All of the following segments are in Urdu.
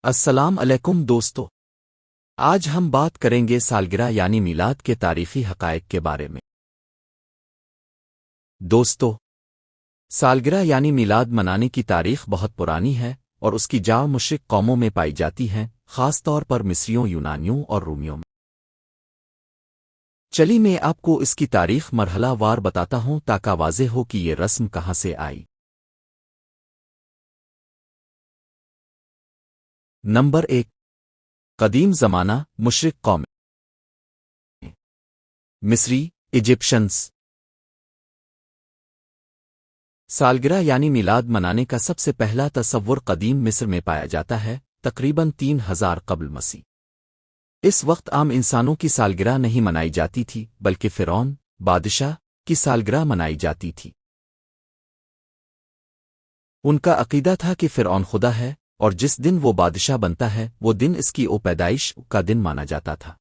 السلام علیکم دوستو، آج ہم بات کریں گے سالگرہ یعنی میلاد کے تاریخی حقائق کے بارے میں۔ دوستو، سالگرہ یعنی میلاد منانے کی تاریخ بہت پرانی ہے اور اس کی جاع مشرق قوموں میں پائی جاتی ہیں، خاص طور پر مصریوں، یونانیوں اور رومیوں میں۔ چلی میں آپ کو اس کی تاریخ مرحلہ وار بتاتا ہوں تاکہ واضح ہو کہ یہ رسم کہاں سے آئی۔ نمبر 1، قدیم زمانہ، مشرق قوم، مصری، ایجپشنز۔ سالگرہ یعنی میلاد منانے کا سب سے پہلا تصور قدیم مصر میں پایا جاتا ہے، تقریباً 3000 قبل مسیح۔ اس وقت عام انسانوں کی سالگرہ نہیں منائی جاتی تھی، بلکہ فرعون، بادشاہ، کی سالگرہ منائی جاتی تھی۔ ان کا عقیدہ تھا کہ فرعون خدا ہے، اور جس دن وہ بادشاہ بنتا ہے وہ دن اس کی پیدائش کا دن مانا جاتا تھا۔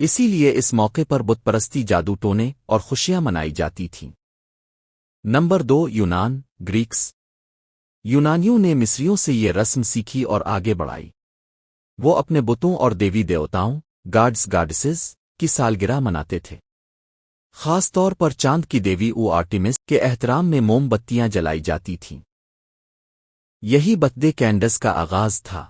اسی لیے اس موقع پر بت پرستی، جادو ٹونے اور خوشیاں منائی جاتی تھیں۔ نمبر 2، یونان، گریکس۔ یونانیوں نے مصریوں سے یہ رسم سیکھی اور آگے بڑھائی۔ وہ اپنے بتوں اور دیوی دیوتاؤں، گاڈسز کی سالگرہ مناتے تھے۔ خاص طور پر چاند کی دیوی آرٹیمس کے احترام میں موم بتیاں جلائی جاتی تھیں۔ یہی برتھ ڈے کینڈلز کا آغاز تھا۔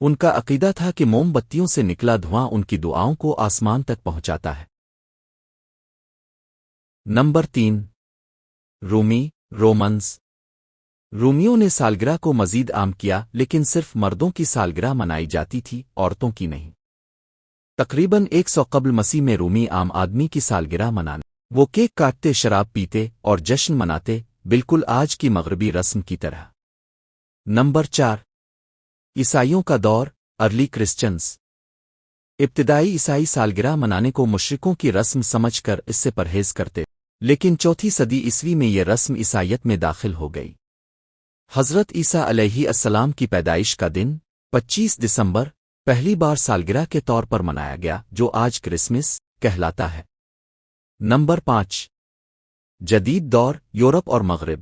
ان کا عقیدہ تھا کہ موم بتیوں سے نکلا دھواں ان کی دعاؤں کو آسمان تک پہنچاتا ہے۔ Number 3، Romans. رومیوں نے سالگرہ کو مزید عام کیا، لیکن صرف مردوں کی سالگرہ منائی جاتی تھی، عورتوں کی نہیں۔ تقریباً 100 قبل مسیح میں رومی عام آدمی کی سالگرہ منانے، وہ کیک کاٹتے، شراب پیتے اور جشن مناتے، بالکل آج کی مغربی رسم کی طرح۔ نمبر 4، عیسائیوں کا دور، ارلی کرسچنز۔ ابتدائی عیسائی سالگرہ منانے کو مشرکوں کی رسم سمجھ کر اس سے پرہیز کرتے، لیکن 4 صدی عیسوی میں یہ رسم عیسائیت میں داخل ہو گئی۔ حضرت عیسیٰ علیہ السلام کی پیدائش کا دن 25 دسمبر پہلی بار سالگرہ کے طور پر منایا گیا، جو آج کرسمس کہلاتا ہے۔ نمبر 5، جدید دور، یورپ اور مغرب۔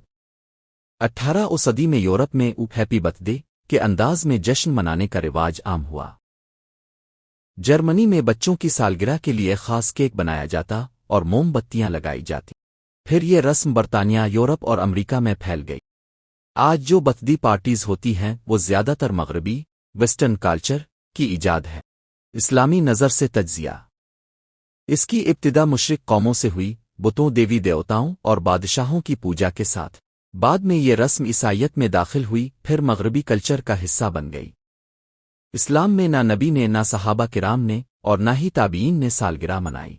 18 صدی میں یورپ میں ہیپی برتھ ڈے کے انداز میں جشن منانے کا رواج عام ہوا۔ جرمنی میں بچوں کی سالگرہ کے لیے خاص کیک بنایا جاتا اور موم بتیاں لگائی جاتی۔ پھر یہ رسم برطانیہ، یورپ اور امریکہ میں پھیل گئی۔ آج جو برتھ ڈے پارٹیز ہوتی ہیں وہ زیادہ تر مغربی، ویسٹرن کلچر کی ایجاد ہے۔ اسلامی نظر سے تجزیہ۔ اس کی ابتدا مشرق قوموں سے ہوئی، بتوں، دیوی دیوتاؤں اور بادشاہوں کی پوجا کے ساتھ۔ بعد میں یہ رسم عیسائیت میں داخل ہوئی، پھر مغربی کلچر کا حصہ بن گئی۔ اسلام میں نہ نبی نے، نہ صحابہ کرام نے، اور نہ ہی تابعین نے سالگرہ منائی،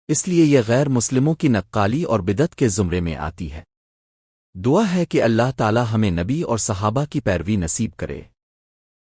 اس لیے یہ غیر مسلموں کی نقالی اور بدعت کے زمرے میں آتی ہے۔ دعا ہے کہ اللہ تعالی ہمیں نبی اور صحابہ کی پیروی نصیب کرے۔